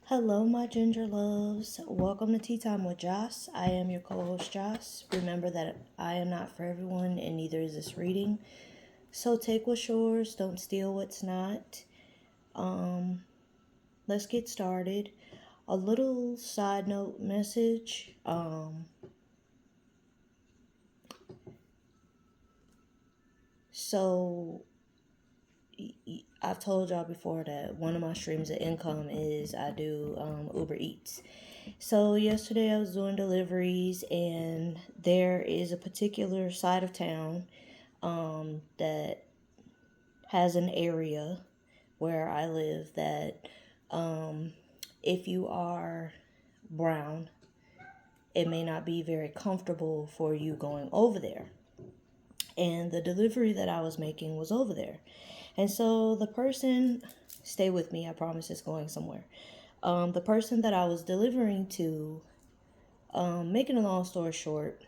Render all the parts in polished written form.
Hello, my ginger loves. Welcome to Tea Time with Joss. I am your co-host, Joss. Remember that I am not for everyone, and neither is this reading. So take what's yours. Don't steal what's not. Let's get started. A little side note message. So I've told y'all before that one of my streams of income is I do Uber Eats. So yesterday I was doing deliveries, and there is a particular side of town that has an area where I live that if you are brown, it may not be very comfortable for you going over there. And the delivery that I was making was over there. And so the person, stay with me, I promise it's going somewhere. The person that I was delivering to, making a long story short,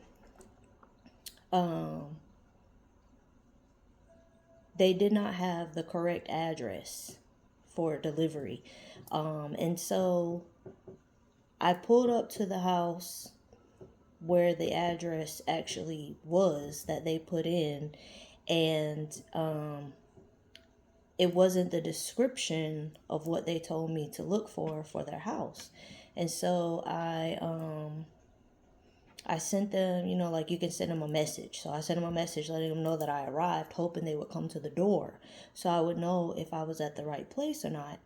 they did not have the correct address for delivery. And so I pulled up to the house where the address actually was that they put in, and it wasn't the description of what they told me to look for their house. And so I sent them, like you can send them a message. So I sent them a message letting them know that I arrived, hoping they would come to the door so I would know if I was at the right place or not.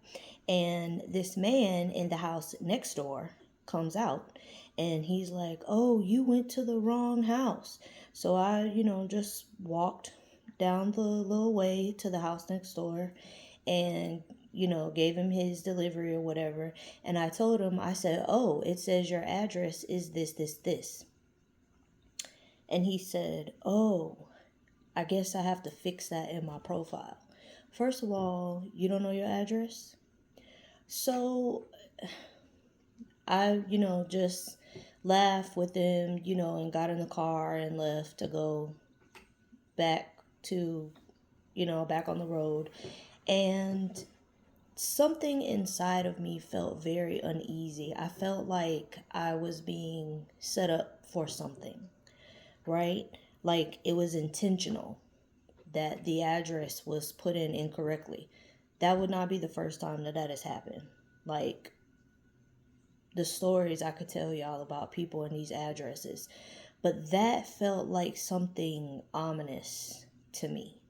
And this man in the house next door comes out, and he's like, "Oh, you went to the wrong house." So I, just walked down the little way to the house next door and gave him his delivery or whatever. And I told him, I said, "Oh, it says your address is this." And he said, "Oh, I guess I have to fix that in my profile." First of all, you don't know your address? So I, just laughed with him, and got in the car and left to go back to, back on the road. And something inside of me felt very uneasy. I felt like I was being set up for something, right? Like it was intentional that the address was put in incorrectly. That would not be the first time that has happened. Like the stories I could tell y'all about people in these addresses. But that felt like something ominous to me.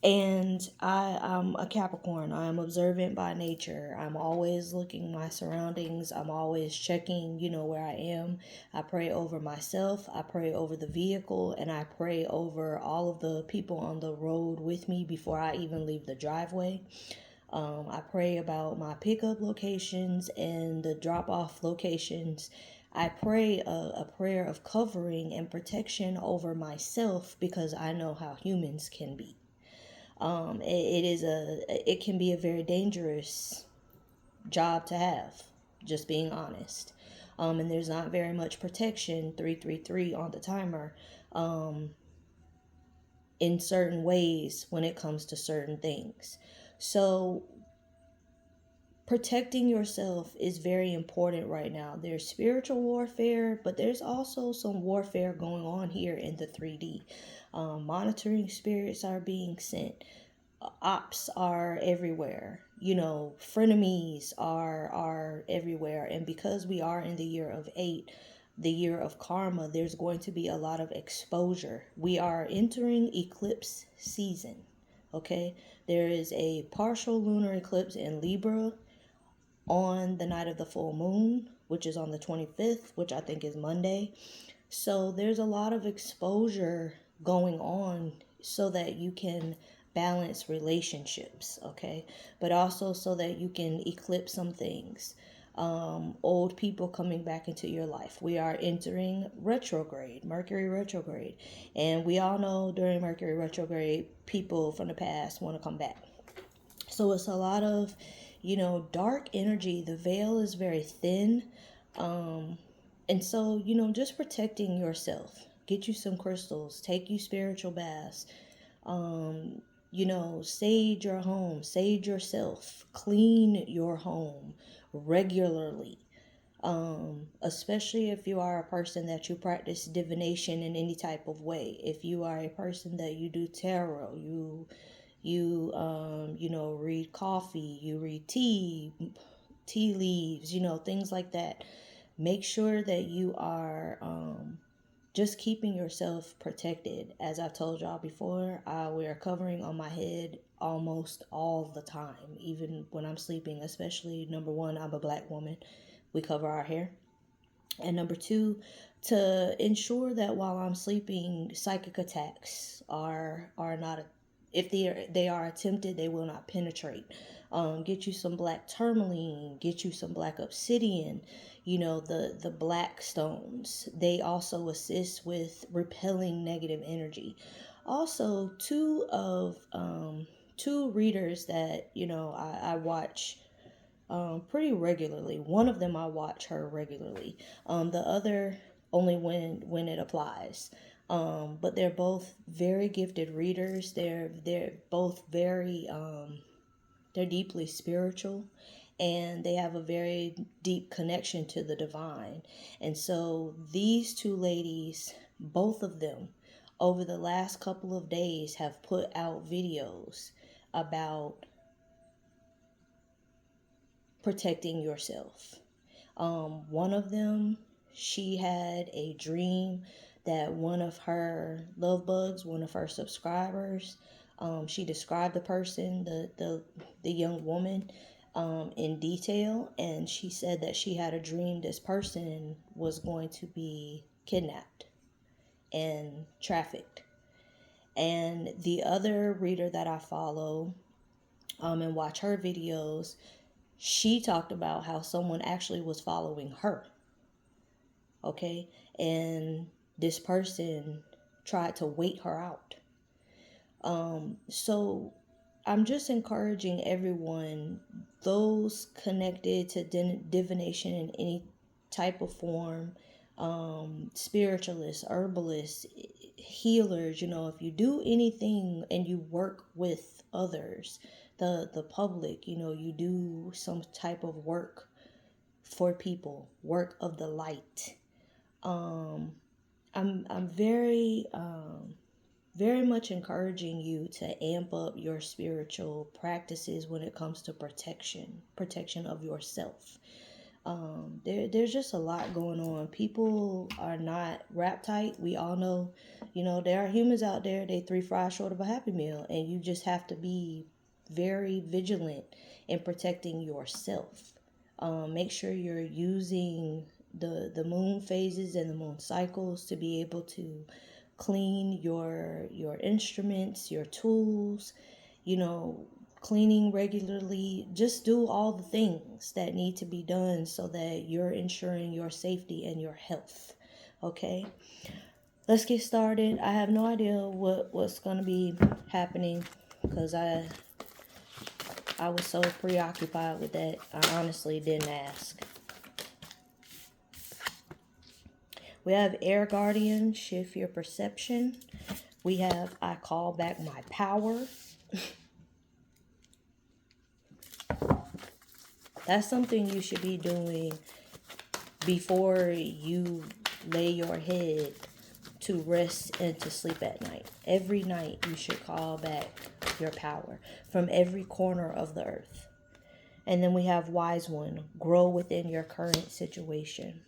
And I'm a Capricorn. I am observant by nature. I'm always looking my surroundings. I'm always checking, where I am. I pray over myself. I pray over the vehicle. And I pray over all of the people on the road with me before I even leave the driveway. I pray about my pickup locations and the drop-off locations. I pray a prayer of covering and protection over myself because I know how humans can be. It can be a very dangerous job to have, just being honest. And there's not very much protection, 333 on the timer, in certain ways when it comes to certain things. So protecting yourself is very important right now. There's spiritual warfare, but there's also some warfare going on here in the 3D. Monitoring spirits are being sent. Ops are everywhere. Frenemies are everywhere. And because we are in the year of 8, the year of karma, there's going to be a lot of exposure. We are entering eclipse season. Okay? There is a partial lunar eclipse in Libra on the night of the full moon, which is on the 25th, which I think is Monday. So there's a lot of exposure going on so that you can balance relationships, okay? But also so that you can eclipse some things. Old people coming back into your life. We are entering retrograde, Mercury retrograde. And we all know during Mercury retrograde, people from the past want to come back. So it's a lot of, dark energy. The veil is very thin. And so, just protecting yourself. Get you some crystals. Take you spiritual baths. sage your home, sage yourself, clean your home regularly. Especially if you are a person that you practice divination in any type of way. If you are a person that you do tarot, you read coffee, you read tea leaves, things like that. Make sure that you are just keeping yourself protected. As I told y'all before, I wear a covering on my head almost all the time, even when I'm sleeping. Especially, number one, I'm a black woman. We cover our hair. And number two, to ensure that while I'm sleeping, psychic attacks are not, if they are attempted, they will not penetrate. Get you some black tourmaline, get you some black obsidian, the black stones. They also assist with repelling negative energy. Also, two readers that I watch pretty regularly. One of them I watch her regularly. The other only when it applies. But they're both very gifted readers. They're both very they're deeply spiritual, and they have a very deep connection to the divine. And so these two ladies, both of them, over the last couple of days have put out videos about protecting yourself. One of them, she had a dream that one of her love bugs, one of her subscribers, she described the person, the young woman, in detail, and she said that she had a dream this person was going to be kidnapped and trafficked. And the other reader that I follow, and watch her videos, she talked about how someone actually was following her. Okay. And this person tried to wait her out. So I'm just encouraging everyone, those connected to divination in any type of form, spiritualists, herbalists, healers, if you do anything and you work with others, the public, you do some type of work for people, work of the light. I'm very much encouraging you to amp up your spiritual practices when it comes to protection of yourself. There's just a lot going on. People are not rap tight. We all know, there are humans out there, they 3 fries short of a Happy Meal, and you just have to be very vigilant in protecting yourself. Make sure you're using the moon phases and the moon cycles to be able to clean your instruments, your tools, cleaning regularly. Just do all the things that need to be done so that you're ensuring your safety and your health. Okay, let's get started. I have no idea what's going to be happening because I was so preoccupied with that, I honestly didn't ask. We have Air Guardian, shift your perception. We have I call back my power. That's something you should be doing before you lay your head to rest and to sleep at night. Every night you should call back your power from every corner of the earth. And then we have Wise One, grow within your current situation.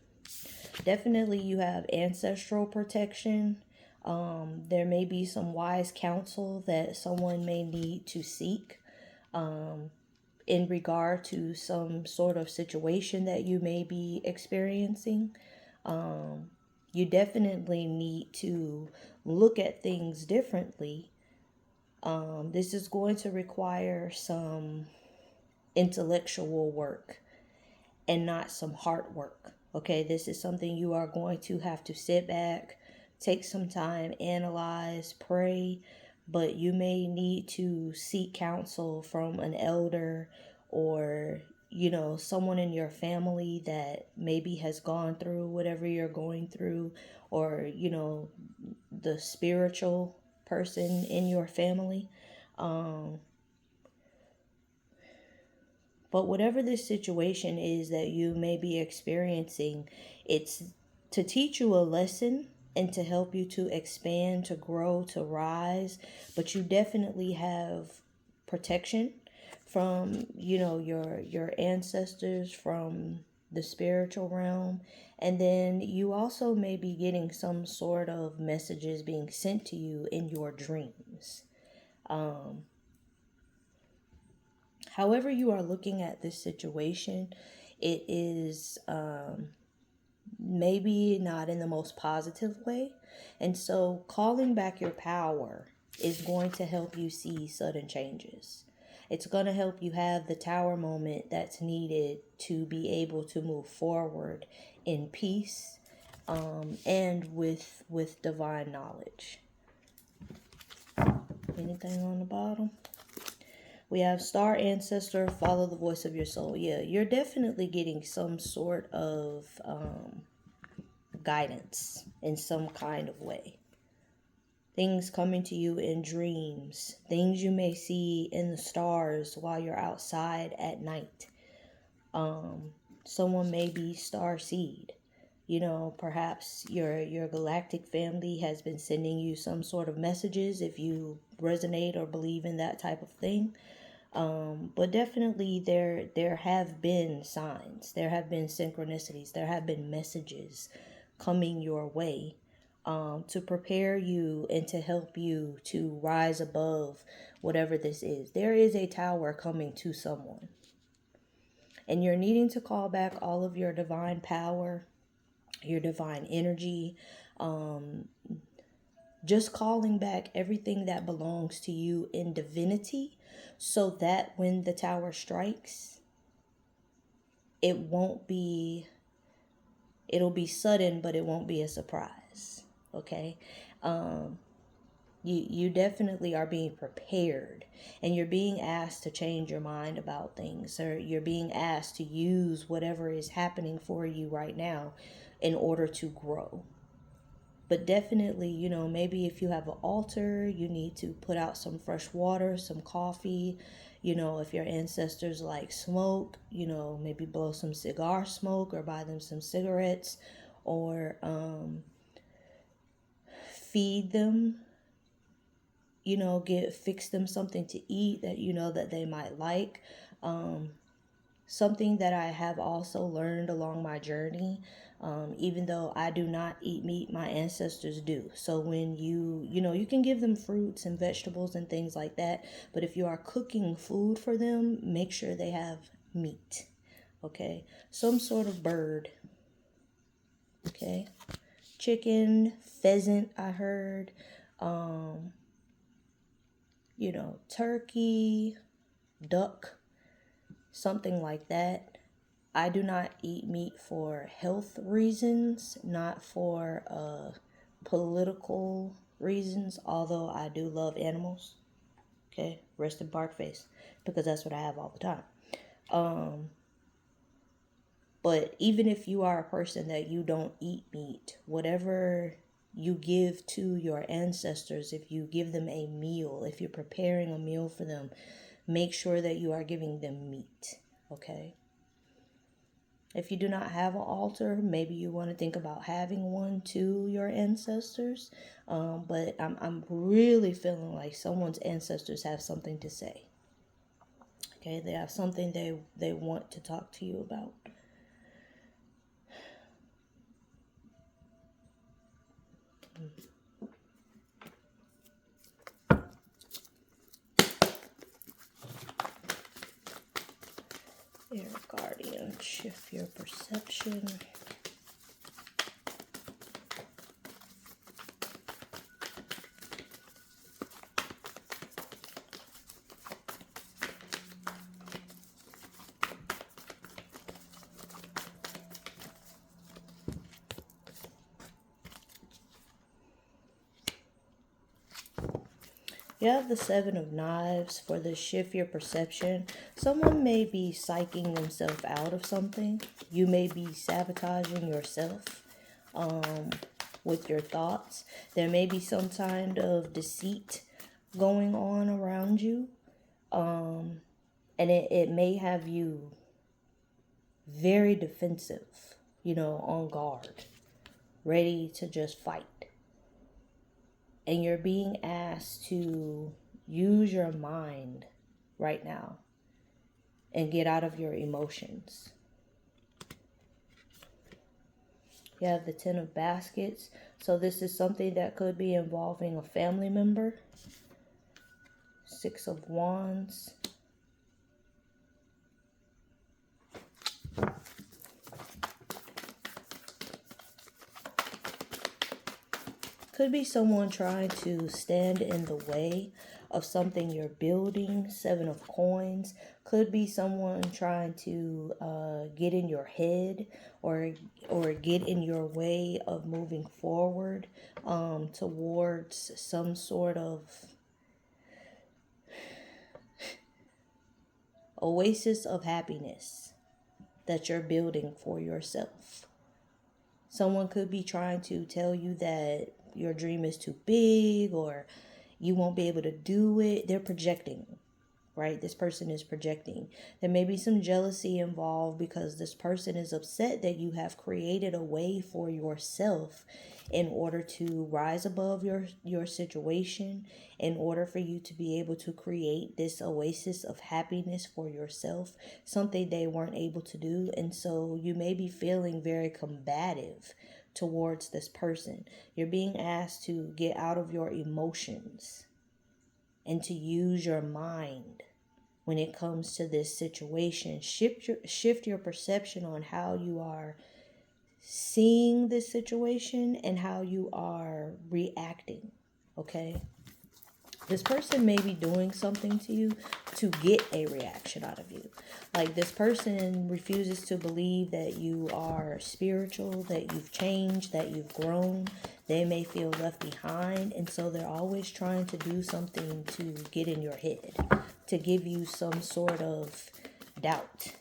Definitely you have ancestral protection. There may be some wise counsel that someone may need to seek in regard to some sort of situation that you may be experiencing. You definitely need to look at things differently. This is going to require some intellectual work and not some heart work. Okay, this is something you are going to have to sit back, take some time, analyze, pray, but you may need to seek counsel from an elder or, someone in your family that maybe has gone through whatever you're going through, or, the spiritual person in your family. But whatever this situation is that you may be experiencing, it's to teach you a lesson and to help you to expand, to grow, to rise. But you definitely have protection from, your ancestors, from the spiritual realm. And then you also may be getting some sort of messages being sent to you in your dreams. However you are looking at this situation, it is maybe not in the most positive way. And so calling back your power is going to help you see sudden changes. It's going to help you have the tower moment that's needed to be able to move forward in peace, and with divine knowledge. Anything on the bottom? We have star ancestor, follow the voice of your soul. Yeah, you're definitely getting some sort of guidance in some kind of way. Things coming to you in dreams. Things you may see in the stars while you're outside at night. Someone may be star seed. Perhaps your galactic family has been sending you some sort of messages if you resonate or believe in that type of thing. But definitely there have been signs, there have been synchronicities, there have been messages coming your way, to prepare you and to help you to rise above whatever this is. There is a tower coming to someone, and you're needing to call back all of your divine power, your divine energy, just calling back everything that belongs to you in divinity, so that when the tower strikes, it'll be sudden, but it won't be a surprise. Okay? You definitely are being prepared, and you're being asked to change your mind about things, or you're being asked to use whatever is happening for you right now in order to grow. But definitely, maybe if you have an altar, you need to put out some fresh water, some coffee. If your ancestors like smoke, maybe blow some cigar smoke or buy them some cigarettes, or feed them, fix them something to eat that that they might like. Something that I have also learned along my journey, even though I do not eat meat, my ancestors do. So when you can give them fruits and vegetables and things like that, but if you are cooking food for them, make sure they have meat, okay? Some sort of bird, okay? Chicken, pheasant, I heard, turkey, duck, something like that. I do not eat meat for health reasons, not for political reasons, although I do love animals. Okay, rest in park face, because that's what I have all the time. But even if you are a person that you don't eat meat, whatever you give to your ancestors, if you give them a meal, if you're preparing a meal for them, make sure that you are giving them meat, okay? If you do not have an altar, maybe you want to think about having one to your ancestors. But I'm really feeling like someone's ancestors have something to say. Okay, they have something they want to talk to you about. Air Guardian, shift your perception. You have the Seven of Knives for the shift your perception. Someone may be psyching themselves out of something. You may be sabotaging yourself with your thoughts. There may be some kind of deceit going on around you. And it may have you very defensive, on guard, ready to just fight. And you're being asked to use your mind right now and get out of your emotions. You have the 10 of baskets. So this is something that could be involving a family member. 6 of wands. Could be someone trying to stand in the way of something you're building. 7 of coins. Could be someone trying to get in your head or get in your way of moving forward towards some sort of oasis of happiness that you're building for yourself. Someone could be trying to tell you that your dream is too big or you won't be able to do it. They're projecting, right? This person is projecting. There may be some jealousy involved because this person is upset that you have created a way for yourself in order to rise above your situation, in order for you to be able to create this oasis of happiness for yourself, something they weren't able to do. And so you may be feeling very combative towards this person. You're being asked to get out of your emotions and to use your mind when it comes to this situation. Shift your perception on how you are seeing this situation and how you are reacting, okay? This person may be doing something to you to get a reaction out of you. Like, this person refuses to believe that you are spiritual, that you've changed, that you've grown. They may feel left behind, and so they're always trying to do something to get in your head, to give you some sort of doubt.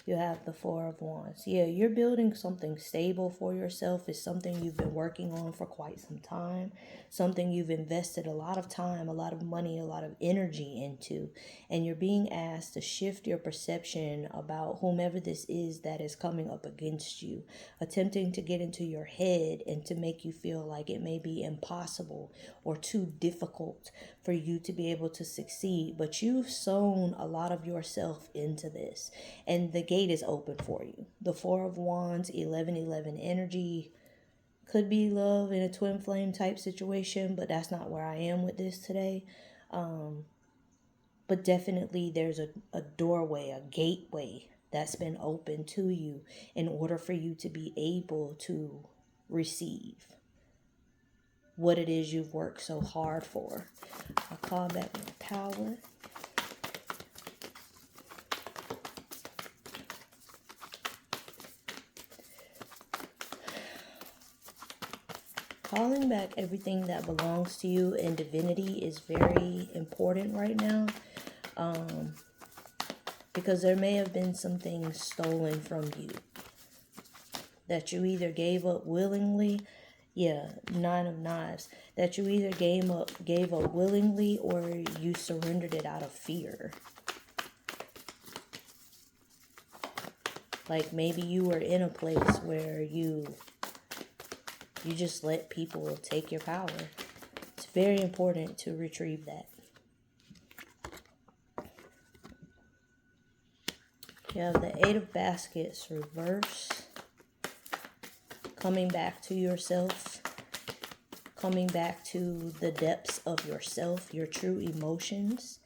You have the 4 of wands. Yeah, you're building something stable for yourself. It's something you've been working on for quite some time. Something you've invested a lot of time, a lot of money, a lot of energy into. And you're being asked to shift your perception about whomever this is that is coming up against you, attempting to get into your head and to make you feel like it may be impossible or too difficult for you to be able to succeed. But you've sown a lot of yourself into this, and the gate is open for you. The 4 of wands, 11 energy. Could be love in a twin flame type situation, but that's not where I am with this today. But definitely there's a doorway, a gateway that's been opened to you in order for you to be able to receive what it is you've worked so hard for. I'll call back my power. Calling back everything that belongs to you in divinity is very important right now. Because there may have been some things stolen from you that you either gave up willingly. Yeah, 9 of knives. That you either gave up willingly or you surrendered it out of fear. Like, maybe you were in a place where you just let people take your power. It's very important to retrieve that. You have the 8 of baskets reverse. Coming back to yourself. Coming back to the depths of yourself, your true emotions.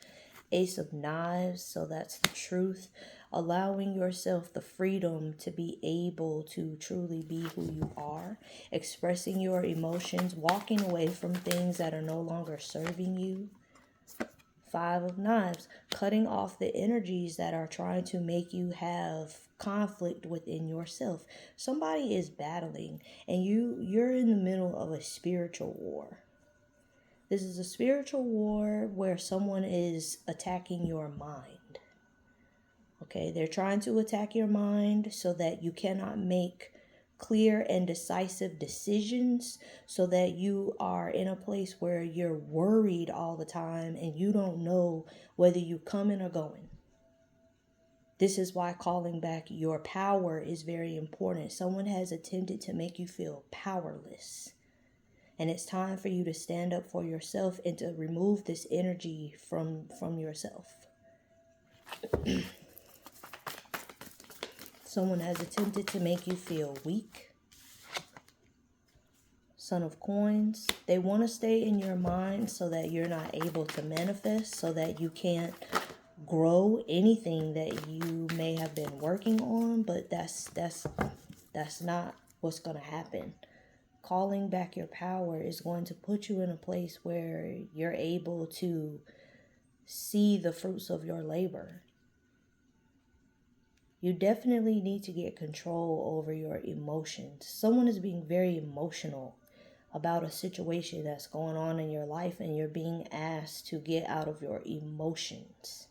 Ace of knives, so that's the truth. Allowing yourself the freedom to be able to truly be who you are. Expressing your emotions. Walking away from things that are no longer serving you. 5 of knives. Cutting off the energies that are trying to make you have conflict within yourself. Somebody is battling and you're in the middle of a spiritual war. This is a spiritual war where someone is attacking your mind. Okay, they're trying to attack your mind so that you cannot make clear and decisive decisions so that you are in a place where you're worried all the time and you don't know whether you're coming or going. This is why calling back your power is very important. Someone has attempted to make you feel powerless. And it's time for you to stand up for yourself and to remove this energy from yourself. Someone has attempted to make you feel weak. Son of Coins. They want to stay in your mind so that you're not able to manifest, so that you can't grow anything that you may have been working on, but that's not what's going to happen. Calling back your power is going to put you in a place where you're able to see the fruits of your labor. You definitely need to get control over your emotions. Someone is being very emotional about a situation that's going on in your life, and you're being asked to get out of your emotions.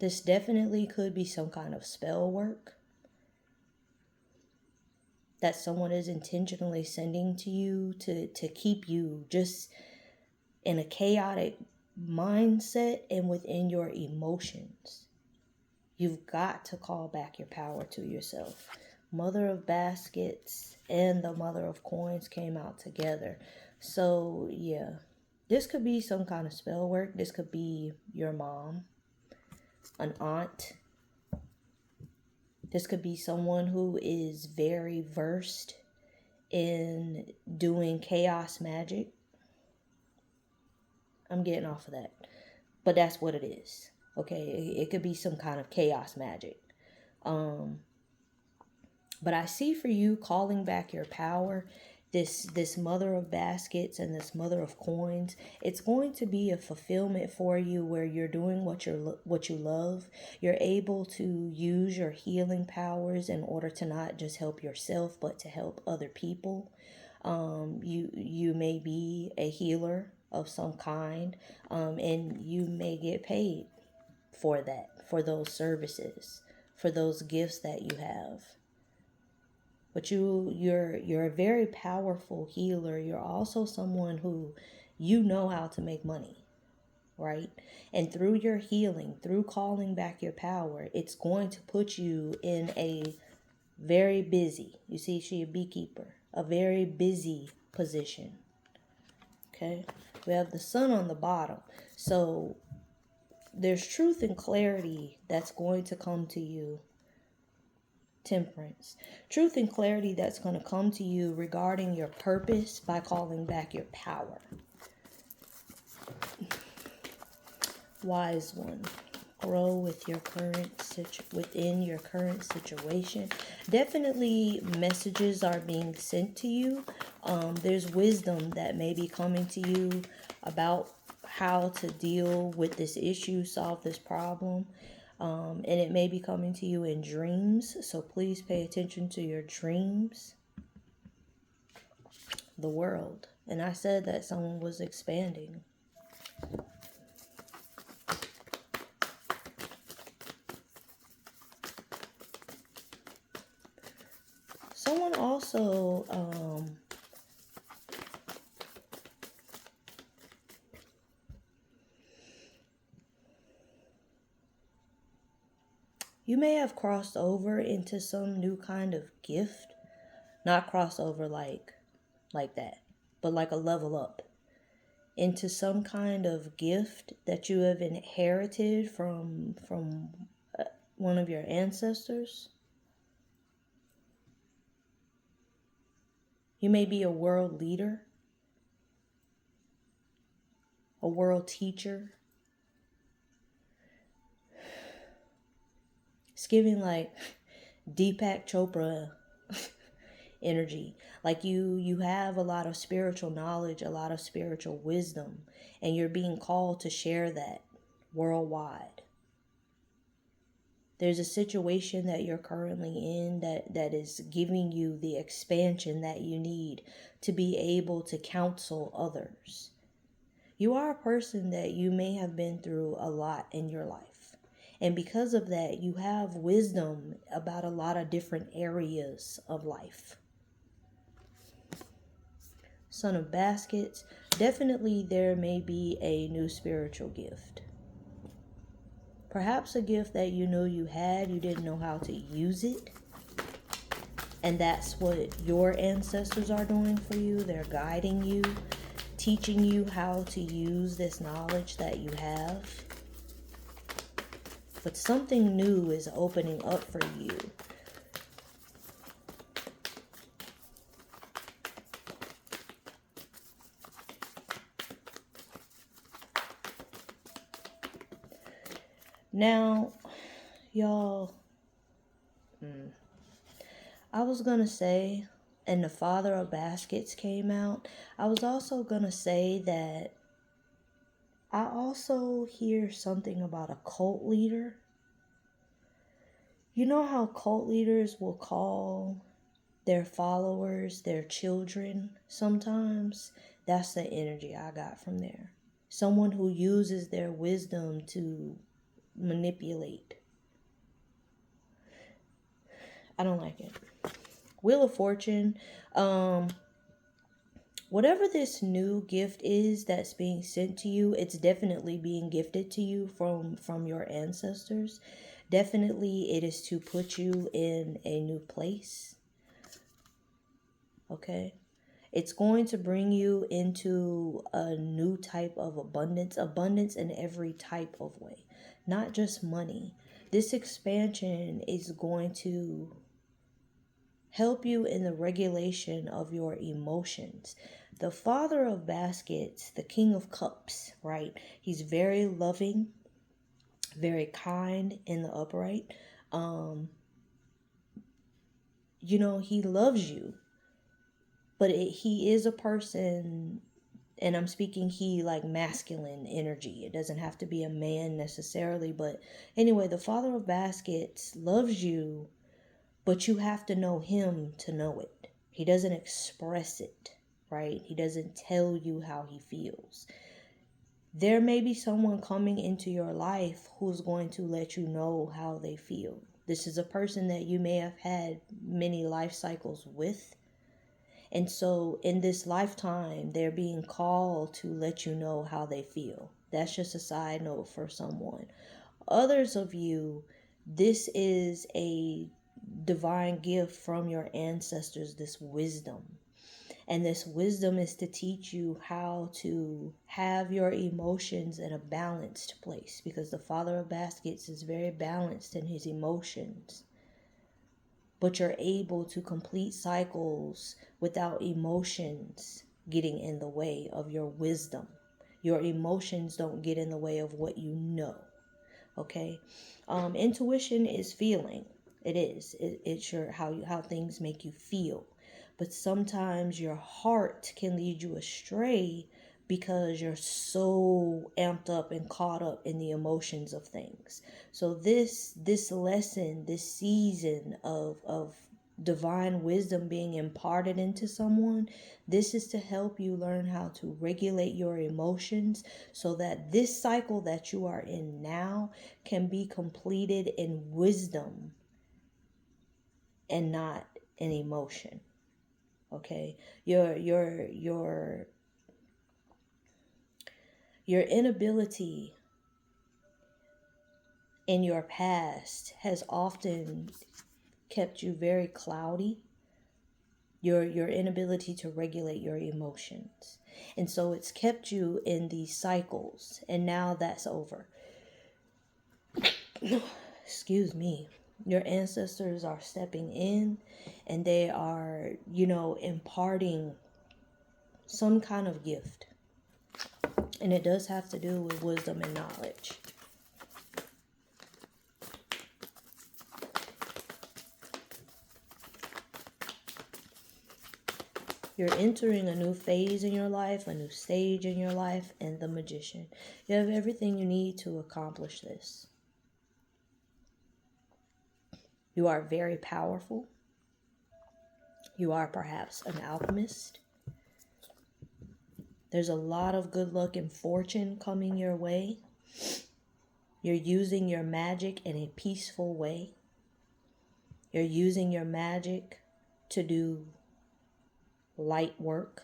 This definitely could be some kind of spell work that someone is intentionally sending to you to keep you just in a chaotic mindset and within your emotions. You've got to call back your power to yourself. Mother of Baskets and the Mother of Coins came out together. So yeah, this could be some kind of spell work. This could be your mom, an aunt. This could be someone who is very versed in doing chaos magic. I'm getting off of that, but that's what it is. Okay, it could be some kind of chaos magic. But I see for you calling back your power, this Mother of Baskets and this Mother of Coins, it's going to be a fulfillment for you where you're doing what you love. You're able to use your healing powers in order to not just help yourself, but to help other people. You may be a healer of some kind, and you may get paid for that, for those services, for those gifts that you have. But you're a very powerful healer. You're also someone who you know how to make money, right? And through your healing, through calling back your power, it's going to put you in a very busy, you see, she a beekeeper, a very busy position. Okay? We have the sun on the bottom. So there's truth and clarity that's going to come to you. Temperance. Truth and clarity that's going to come to you regarding your purpose by calling back your power. Wise one. Grow with your within your current situation. Definitely messages are being sent to you. There's wisdom that may be coming to you about how to deal with this issue, solve this problem. And it may be coming to you in dreams. So please pay attention to your dreams. The world. And I said that someone was expanding. Someone also you may have crossed over into some new kind of gift. Not cross over like that, but like a level up into some kind of gift that you have inherited from one of your ancestors. You may be a world leader, a world teacher. It's giving like Deepak Chopra energy. Like you have a lot of spiritual knowledge, a lot of spiritual wisdom, and you're being called to share that worldwide. There's a situation that you're currently in that is giving you the expansion that you need to be able to counsel others. You are a person that you may have been through a lot in your life. And because of that, you have wisdom about a lot of different areas of life. Son of Baskets, definitely there may be a new spiritual gift. Perhaps a gift that you knew you had, you didn't know how to use it. And that's what your ancestors are doing for you. They're guiding you, teaching you how to use this knowledge that you have. But something new is opening up for you. Now, y'all, I was going to say, and the Father of Baskets came out, I was also going to say that I also hear something about a cult leader. You know how cult leaders will call their followers their children sometimes? That's the energy I got from there. Someone who uses their wisdom to manipulate. I don't like it. Wheel of Fortune. Whatever this new gift is that's being sent to you, it's definitely being gifted to you from your ancestors. Definitely it is to put you in a new place. Okay? It's going to bring you into a new type of abundance in every type of way, not just money. This expansion is going to help you in the regulation of your emotions. The Father of Baskets, the King of Cups, right? He's very loving, very kind in the upright. He loves you. But he is a person, and I'm speaking he like masculine energy. It doesn't have to be a man necessarily. But anyway, the Father of Baskets loves you, but you have to know him to know it. He doesn't express it, right? He doesn't tell you how he feels. There may be someone coming into your life who's going to let you know how they feel. This is a person that you may have had many life cycles with. And so in this lifetime, they're being called to let you know how they feel. That's just a side note for someone. Others of you, this is a divine gift from your ancestors, this wisdom. And this wisdom is to teach you how to have your emotions in a balanced place, because the Father of Baskets is very balanced in his emotions. But you're able to complete cycles without emotions getting in the way of your wisdom. Your emotions don't get in the way of what you know. Okay? Intuition is feeling. It is. It's your how things make you feel. But sometimes your heart can lead you astray because you're so amped up and caught up in the emotions of things. So this lesson, this season of divine wisdom being imparted into someone, this is to help you learn how to regulate your emotions so that this cycle that you are in now can be completed in wisdom and not in emotion. Okay? Your inability in your past has often kept you very cloudy. Your inability to regulate your emotions. And so it's kept you in these cycles. And now that's over. Excuse me. Your ancestors are stepping in and they are, imparting some kind of gift. And it does have to do with wisdom and knowledge. You're entering a new phase in your life, a new stage in your life, and the Magician. You have everything you need to accomplish this. You are very powerful. You are perhaps an alchemist. There's a lot of good luck and fortune coming your way. You're using your magic in a peaceful way. You're using your magic to do light work.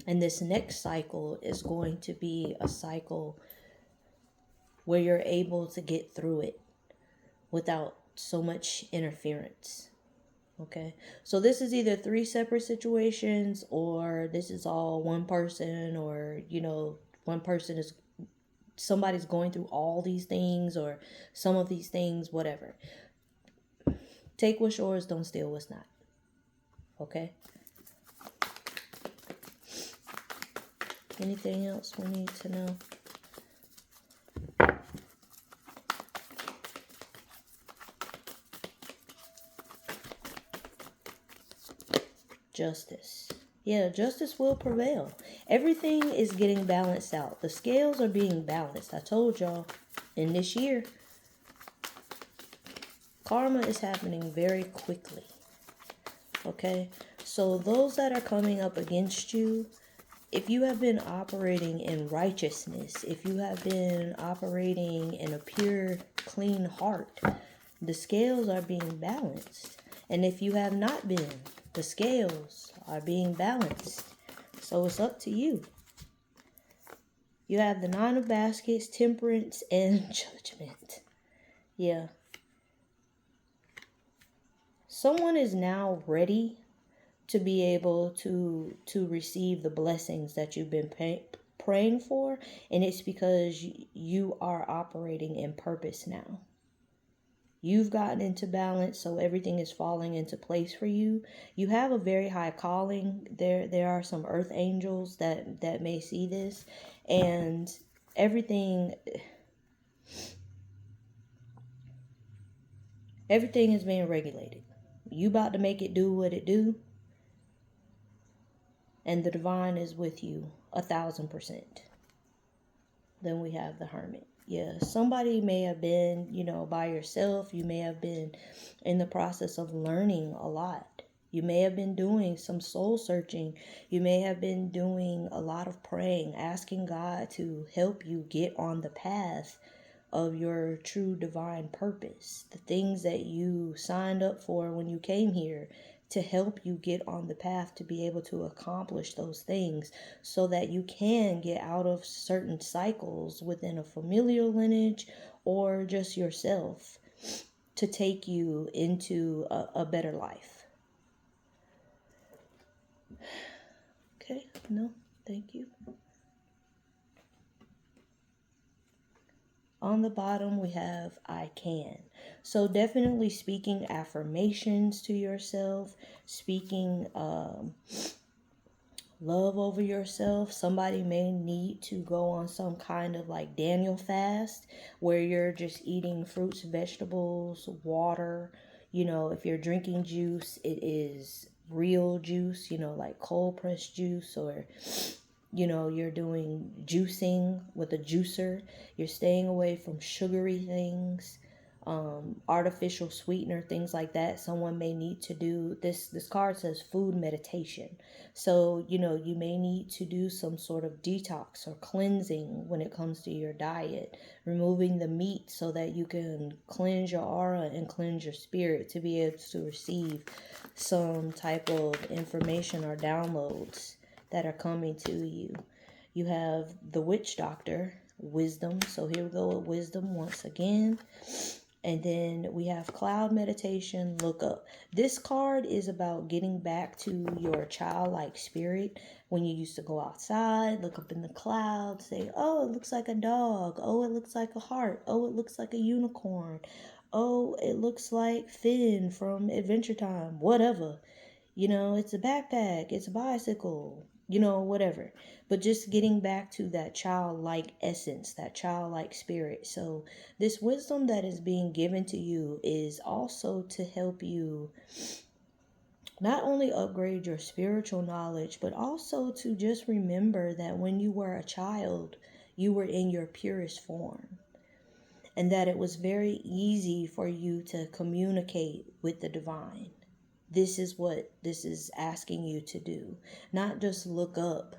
And this next cycle is going to be a cycle where you're able to get through it without so much interference. Okay, so this is either 3 separate situations, or this is all one person, or one person is, somebody's going through all these things or some of these things, whatever. Take what's yours, don't steal what's not. Okay, anything else we need to know? Justice. Yeah, justice will prevail. Everything is getting balanced out. The scales are being balanced. I told y'all, in this year, karma is happening very quickly. Okay? So those that are coming up against you, if you have been operating in righteousness, if you have been operating in a pure, clean heart, the scales are being balanced. And if you have not been, the scales are being balanced. So it's up to you. You have the 9 of baskets, temperance, and judgment. Yeah. Someone is now ready to be able to receive the blessings that you've been praying for. And it's because you are operating in purpose now. You've gotten into balance, so everything is falling into place for you. You have a very high calling. There are some earth angels that may see this, and everything is being regulated. You about to make it do what it do, and the divine is with you 1,000%. Then we have the Hermit. Yeah, somebody may have been, by yourself. You may have been in the process of learning a lot. You may have been doing some soul searching. You may have been doing a lot of praying, asking God to help you get on the path of your true divine purpose. The things that you signed up for when you came here, to help you get on the path to be able to accomplish those things, so that you can get out of certain cycles within a familial lineage or just yourself, to take you into a better life. Okay, no, thank you. On the bottom, we have I can. So definitely speaking affirmations to yourself, speaking love over yourself. Somebody may need to go on some kind of like Daniel fast, where you're just eating fruits, vegetables, water. If you're drinking juice, it is real juice, like cold pressed juice, or you're doing juicing with a juicer. You're staying away from sugary things, artificial sweetener, things like that. Someone may need to do this. This card says food meditation. So, you may need to do some sort of detox or cleansing when it comes to your diet, removing the meat so that you can cleanse your aura and cleanse your spirit to be able to receive some type of information or downloads that are coming to you. You have the witch doctor, wisdom. So here we go with wisdom once again. And then we have cloud meditation, look up. This card is about getting back to your childlike spirit, when you used to go outside, look up in the clouds, say, oh, it looks like a dog. Oh, it looks like a heart. Oh, it looks like a unicorn. Oh, it looks like Finn from Adventure Time. Whatever. It's a backpack. It's a bicycle. Whatever. But just getting back to that childlike essence, that childlike spirit. So this wisdom that is being given to you is also to help you not only upgrade your spiritual knowledge, but also to just remember that when you were a child, you were in your purest form. And that it was very easy for you to communicate with the divine. This is what this is asking you to do. Not just look up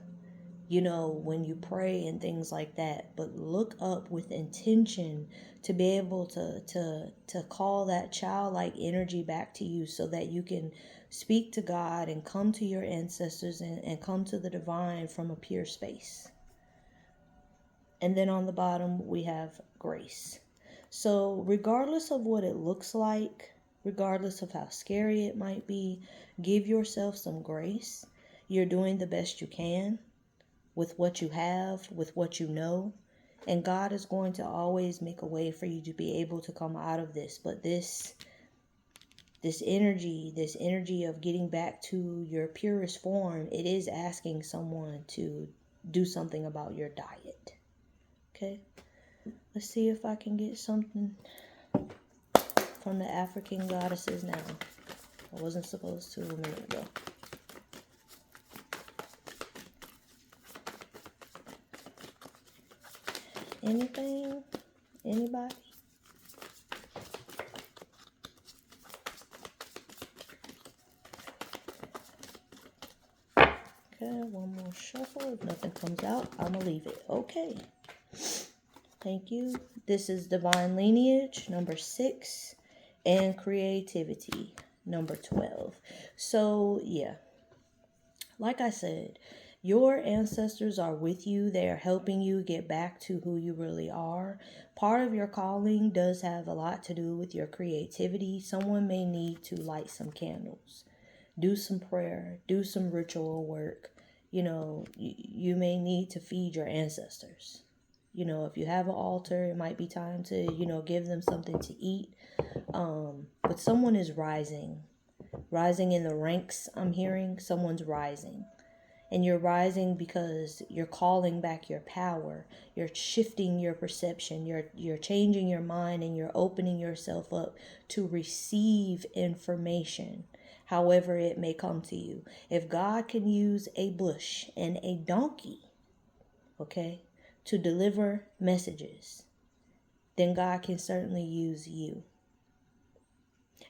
when you pray and things like that. But look up with intention to be able to call that childlike energy back to you, so that you can speak to God and come to your ancestors and come to the divine from a pure space. And then on the bottom, we have grace. So regardless of what it looks like, regardless of how scary it might be, give yourself some grace. You're doing the best you can with what you have, with what you know. And God is going to always make a way for you to be able to come out of this. But this energy of getting back to your purest form, it is asking someone to do something about your diet. Okay? Let's see if I can get something from the African goddesses now. I wasn't supposed to a minute ago. Anything? Anybody? Okay, one more shuffle. If nothing comes out, I'm going to leave it. Okay. Thank you. This is Divine Lineage, number 6, and Creativity, number 12. So, yeah. Like I said, your ancestors are with you. They are helping you get back to who you really are. Part of your calling does have a lot to do with your creativity. Someone may need to light some candles, do some prayer, do some ritual work. You may need to feed your ancestors. If you have an altar, it might be time to, give them something to eat. But someone is rising in the ranks. I'm hearing someone's rising. And you're rising because you're calling back your power. You're shifting your perception. You're changing your mind, and you're opening yourself up to receive information, however it may come to you. If God can use a bush and a donkey, okay, to deliver messages, then God can certainly use you.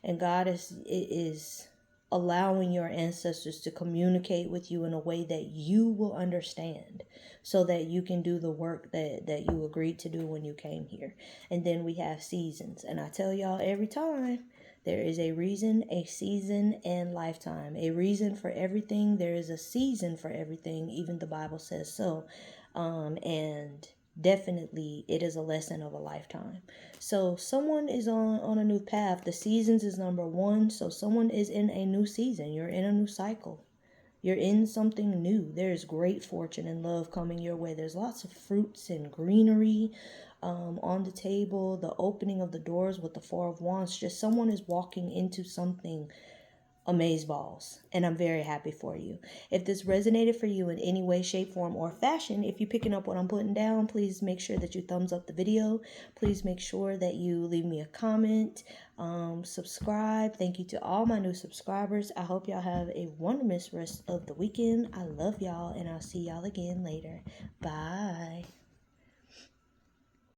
And God is allowing your ancestors to communicate with you in a way that you will understand, so that you can do the work that you agreed to do when you came here. And then we have seasons. And I tell y'all every time, there is a reason, a season, and lifetime. A reason for everything. There is a season for everything. Even the Bible says so. And definitely it is a lesson of a lifetime. So someone is on a new path. The seasons is number 1. So someone is in a new season. You're in a new cycle. You're in something new. There's great fortune and love coming your way. There's lots of fruits and greenery on the table. The opening of the doors with the 4 of Wands. Just someone is walking into something amazeballs, and I'm very happy for you. If this resonated for you in any way, shape, form, or fashion, if you're picking up what I'm putting down, please make sure that you thumbs up the video. Please make sure that you leave me a comment, subscribe. Thank you to all my new subscribers. I hope y'all have a wonderful rest of the weekend. I love y'all, and I'll see y'all again later. Bye.